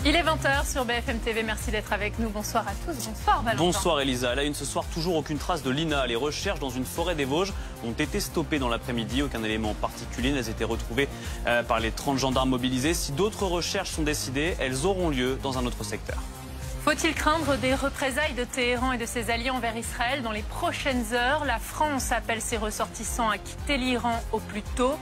Il est 20h sur BFM TV, merci d'être avec nous. Bonsoir à tous, bonsoir Valentin. Bonsoir Elisa, à la une ce soir, toujours aucune trace de Lina. Les recherches dans une forêt des Vosges ont été stoppées dans l'après-midi. Aucun élément particulier n'a été retrouvé par les 30 gendarmes mobilisés. Si d'autres recherches sont décidées, elles auront lieu dans un autre secteur. Faut-il craindre des représailles de Téhéran et de ses alliés envers Israël dans les prochaines heures? La France appelle ses ressortissants à quitter l'Iran au plus tôt.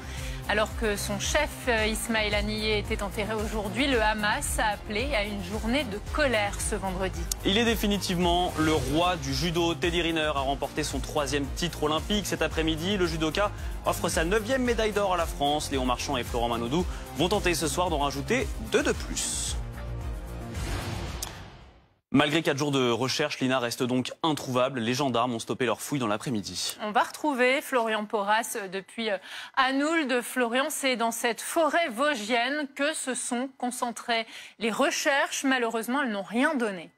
Alors que son chef Ismail Haniyeh était enterré aujourd'hui, le Hamas a appelé à une journée de colère ce vendredi. Il est définitivement le roi du judo. Teddy Riner a remporté son 3e titre olympique cet après-midi. Le judoka offre sa 9e médaille d'or à la France. Léon Marchand et Florent Manodou vont tenter ce soir d'en rajouter 2 de plus. Malgré 4 jours de recherche, Lina reste donc introuvable. Les gendarmes ont stoppé leur fouille dans l'après-midi. On va retrouver Florian Porras depuis Anould. Florian, c'est dans cette forêt vosgienne que se sont concentrées les recherches. Malheureusement, elles n'ont rien donné.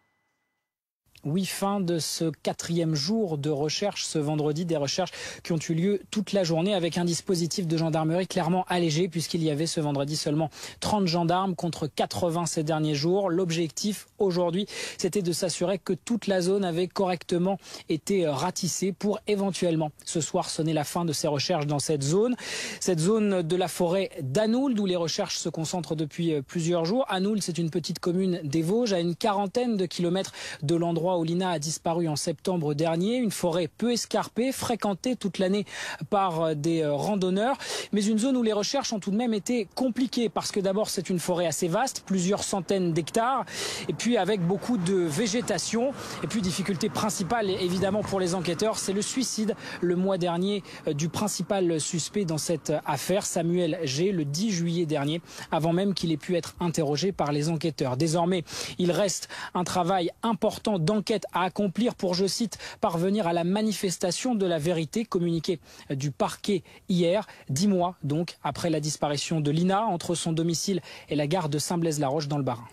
Oui, fin de ce 4e jour de recherche ce vendredi, des recherches qui ont eu lieu toute la journée avec un dispositif de gendarmerie clairement allégé puisqu'il y avait ce vendredi seulement 30 gendarmes contre 80 ces derniers jours. L'objectif aujourd'hui, c'était de s'assurer que toute la zone avait correctement été ratissée pour éventuellement ce soir sonner la fin de ces recherches dans cette zone de la forêt d'Anould où les recherches se concentrent depuis plusieurs jours. Anould, c'est une petite commune des Vosges à une quarantaine de kilomètres de l'endroit où Lina a disparu en septembre dernier. Une forêt peu escarpée, fréquentée toute l'année par des randonneurs, mais une zone où les recherches ont tout de même été compliquées parce que d'abord c'est une forêt assez vaste, plusieurs centaines d'hectares, et puis avec beaucoup de végétation. Et puis difficulté principale évidemment pour les enquêteurs, c'est le suicide le mois dernier du principal suspect dans cette affaire, Samuel G, le 10 juillet dernier, avant même qu'il ait pu être interrogé par les enquêteurs. Désormais, il reste un travail important d'enquête à accomplir pour, je cite, parvenir à la manifestation de la vérité communiquée du parquet hier, 10 mois donc après la disparition de Lina entre son domicile et la gare de Saint-Blaise-la-Roche dans le Bas-Rhin.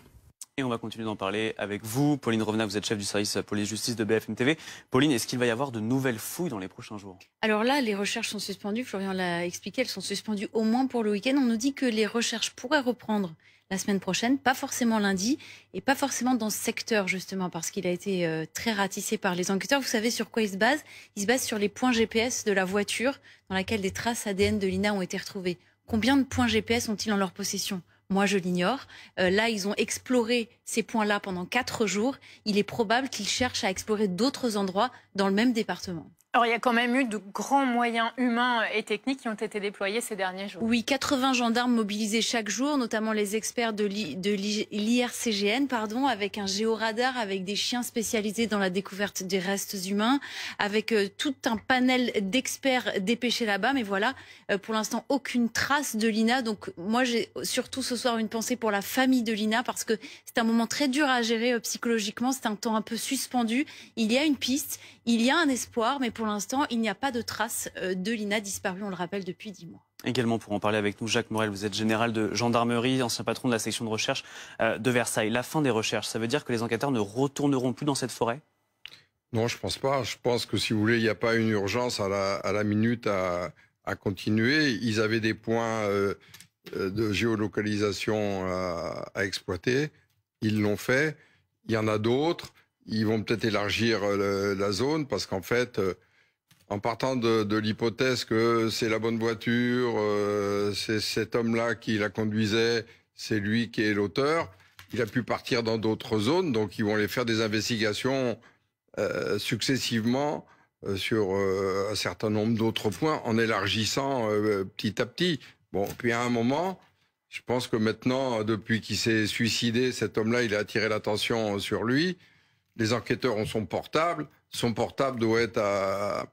Et on va continuer d'en parler avec vous. Pauline Revenat, vous êtes chef du service police-justice de BFM TV. Pauline, est-ce qu'il va y avoir de nouvelles fouilles dans les prochains jours? Alors là, les recherches sont suspendues. Florian l'a expliqué, elles sont suspendues au moins pour le week-end. On nous dit que les recherches pourraient reprendre la semaine prochaine, pas forcément lundi, et pas forcément dans ce secteur, justement, parce qu'il a été très ratissé par les enquêteurs. Vous savez sur quoi ils se basent? Ils se basent sur les points GPS de la voiture dans laquelle des traces ADN de Lina ont été retrouvées. Combien de points GPS ont-ils en leur possession? Moi, je l'ignore. Là, ils ont exploré ces points-là pendant 4 jours. Il est probable qu'ils cherchent à explorer d'autres endroits dans le même département. Alors, il y a quand même eu de grands moyens humains et techniques qui ont été déployés ces derniers jours. Oui, 80 gendarmes mobilisés chaque jour, notamment les experts de l'IRCGN, avec un géoradar, avec des chiens spécialisés dans la découverte des restes humains, avec tout un panel d'experts dépêchés là-bas. Mais voilà, pour l'instant, aucune trace de Lina. Donc moi, j'ai surtout ce soir une pensée pour la famille de Lina, parce que c'est un moment très dur à gérer psychologiquement. C'est un temps un peu suspendu. Il y a une piste, il y a un espoir, mais pour l'instant, il n'y a pas de traces de Lina disparue, on le rappelle, depuis 10 mois. Également pour en parler avec nous, Jacques Morel, vous êtes général de gendarmerie, ancien patron de la section de recherche de Versailles. La fin des recherches, ça veut dire que les enquêteurs ne retourneront plus dans cette forêt? Non, je pense pas. Je pense que si vous voulez, il n'y a pas une urgence à la minute à continuer. Ils avaient des points de géolocalisation à exploiter. Ils l'ont fait. Il y en a d'autres. Ils vont peut-être élargir la zone parce qu'en fait, en partant de l'hypothèse que c'est la bonne voiture, c'est cet homme-là qui la conduisait, c'est lui qui est l'auteur, il a pu partir dans d'autres zones, donc ils vont aller faire des investigations successivement sur un certain nombre d'autres points en élargissant petit à petit. Bon, puis à un moment, je pense que maintenant, depuis qu'il s'est suicidé, cet homme-là, il a attiré l'attention sur lui. Les enquêteurs ont son portable. Son portable doit être à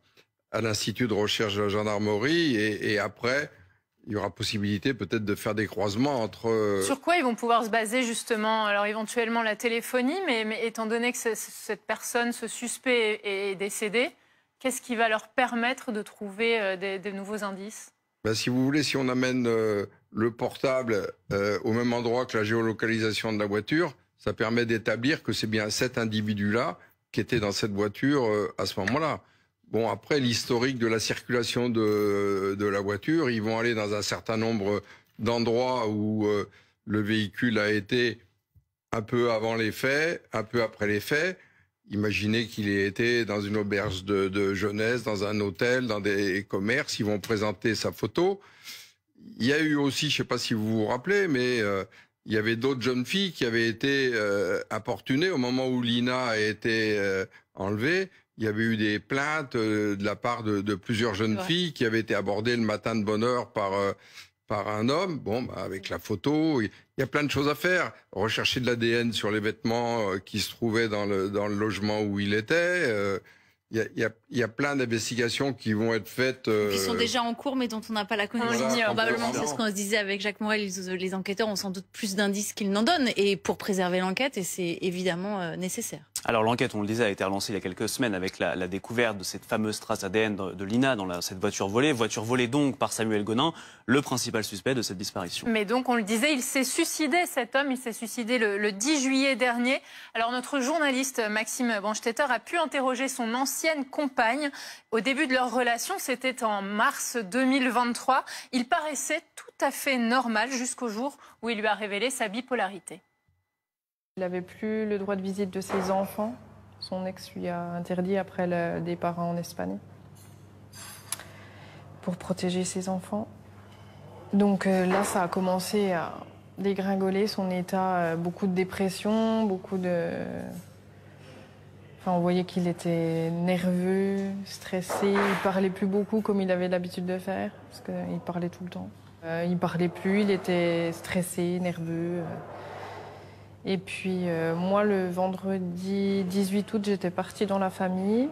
l'Institut de recherche de la gendarmerie. Et après, il y aura possibilité peut-être de faire des croisements entre... Sur quoi ils vont pouvoir se baser justement? Alors éventuellement la téléphonie, mais étant donné que cette personne, ce suspect est décédé, qu'est-ce qui va leur permettre de trouver des nouveaux indices? Ben, si vous voulez, si on amène le portable au même endroit que la géolocalisation de la voiture, ça permet d'établir que c'est bien cet individu-là qui était dans cette voiture à ce moment-là. Bon, après, l'historique de la circulation de la voiture, ils vont aller dans un certain nombre d'endroits où le véhicule a été un peu avant les faits, un peu après les faits. Imaginez qu'il ait été dans une auberge de jeunesse, dans un hôtel, dans des commerces. Ils vont présenter sa photo. Il y a eu aussi, je ne sais pas si vous vous rappelez, mais il y avait d'autres jeunes filles qui avaient été importunées au moment où Lina a été enlevée. Il y avait eu des plaintes de la part de plusieurs jeunes filles qui avaient été abordées le matin de bonne heure par un homme. Bon, bah, avec la photo, il y a plein de choses à faire. Rechercher de l'ADN sur les vêtements qui se trouvaient dans le logement où il était. Il y a plein d'investigations qui vont être faites. Qui sont déjà en cours, mais dont on n'a pas la connaissance. Voilà, Probablement, c'est ce qu'on se disait avec Jacques Morel. Les enquêteurs ont sans doute plus d'indices qu'ils n'en donnent, et pour préserver l'enquête, et c'est évidemment nécessaire. Alors l'enquête, on le disait, a été relancée il y a quelques semaines avec la découverte de cette fameuse trace ADN de Lina dans cette voiture volée donc par Samuel Gonin, le principal suspect de cette disparition. Mais donc, on le disait, il s'est suicidé, cet homme, il s'est suicidé le 10 juillet dernier. Alors notre journaliste Maxime Brandstetter a pu interroger son ancienne compagne. Au début de leur relation, c'était en mars 2023. Il paraissait tout à fait normal jusqu'au jour où il lui a révélé sa bipolarité. Il n'avait plus le droit de visite de ses enfants. Son ex lui a interdit après le départ en Espagne pour protéger ses enfants. Donc là, ça a commencé à dégringoler son état, beaucoup de dépression, beaucoup de... Enfin, on voyait qu'il était nerveux, stressé. Il parlait plus beaucoup comme il avait l'habitude de faire, parce qu'il parlait tout le temps. Il parlait plus, il était stressé, nerveux. Et puis moi, le vendredi 18 août, j'étais partie dans la famille.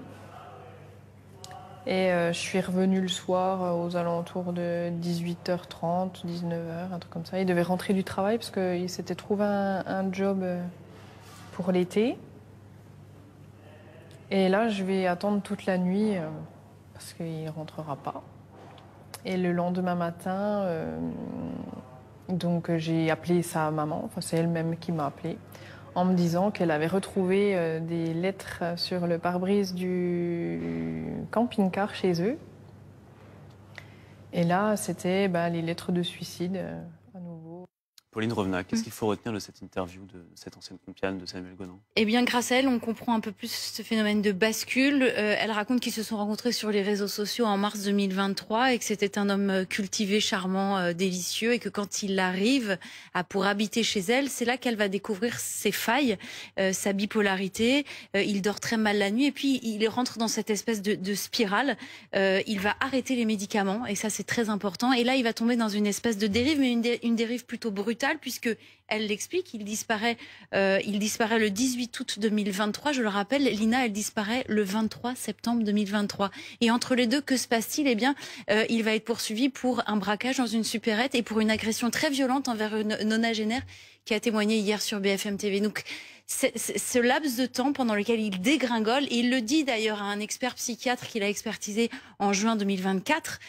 Et je suis revenue le soir aux alentours de 18h30, 19h, un truc comme ça. Il devait rentrer du travail parce qu'il s'était trouvé un job pour l'été. Et là, je vais attendre toute la nuit parce qu'il ne rentrera pas. Et le lendemain matin... Donc j'ai appelé sa maman, enfin c'est elle-même qui m'a appelée, en me disant qu'elle avait retrouvé des lettres sur le pare-brise du camping-car chez eux. Et là, c'était les lettres de suicide à nouveau. Pauline Revenat, qu'est-ce qu'il faut retenir de cette interview de cette ancienne compagne de Samuel Gonin? Eh bien, grâce à elle, on comprend un peu plus ce phénomène de bascule. Elle raconte qu'ils se sont rencontrés sur les réseaux sociaux en mars 2023 et que c'était un homme cultivé, charmant, délicieux, et que quand il arrive pour habiter chez elle, c'est là qu'elle va découvrir ses failles, sa bipolarité. Il dort très mal la nuit et puis il rentre dans cette espèce de spirale. Il va arrêter les médicaments et ça, c'est très important. Et là, il va tomber dans une espèce de dérive, mais une dérive plutôt brutale, puisque elle l'explique, il disparaît le 18 août 2023. Je le rappelle, Lina, elle disparaît le 23 septembre 2023. Et entre les deux, que se passe-t-il? Eh bien, il va être poursuivi pour un braquage dans une supérette et pour une agression très violente envers une nonagénaire qui a témoigné hier sur BFM TV. Donc, ce laps de temps pendant lequel il dégringole, et il le dit d'ailleurs à un expert psychiatre qu'il a expertisé en juin 2024,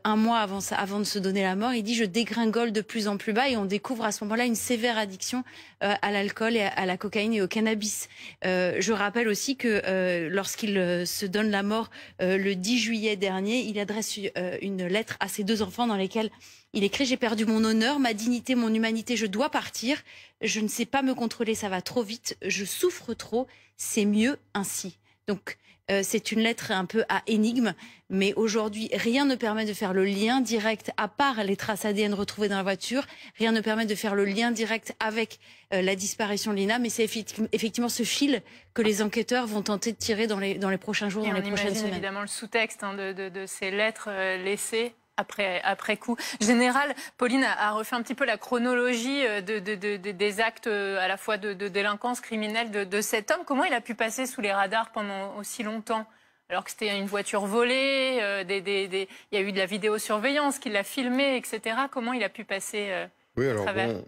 un mois avant de se donner la mort, il dit « je dégringole de plus en plus bas » et on découvre à ce moment-là une sévère addiction à l'alcool et à la cocaïne et au cannabis. Je rappelle aussi que lorsqu'il se donne la mort le 10 juillet dernier, il adresse une lettre à ses deux enfants dans lesquelles il écrit « J'ai perdu mon honneur, ma dignité, mon humanité, je dois partir. Je ne sais pas me contrôler, ça va trop vite. Je souffre trop, c'est mieux ainsi. » Donc, c'est une lettre un peu à énigme, mais aujourd'hui, rien ne permet de faire le lien direct, à part les traces ADN retrouvées dans la voiture, rien ne permet de faire le lien direct avec la disparition de Lina, mais c'est effectivement ce fil que les enquêteurs vont tenter de tirer dans les prochains jours, dans les prochaines semaines. Évidemment le sous-texte de ces lettres laissées après coup. Général, Pauline a refait un petit peu la chronologie des actes à la fois de délinquance criminelle de cet homme. Comment il a pu passer sous les radars pendant aussi longtemps, alors que c'était une voiture volée, il y a eu de la vidéosurveillance qui l'a filmé, etc. Comment il a pu passer Oui, alors travers. bon,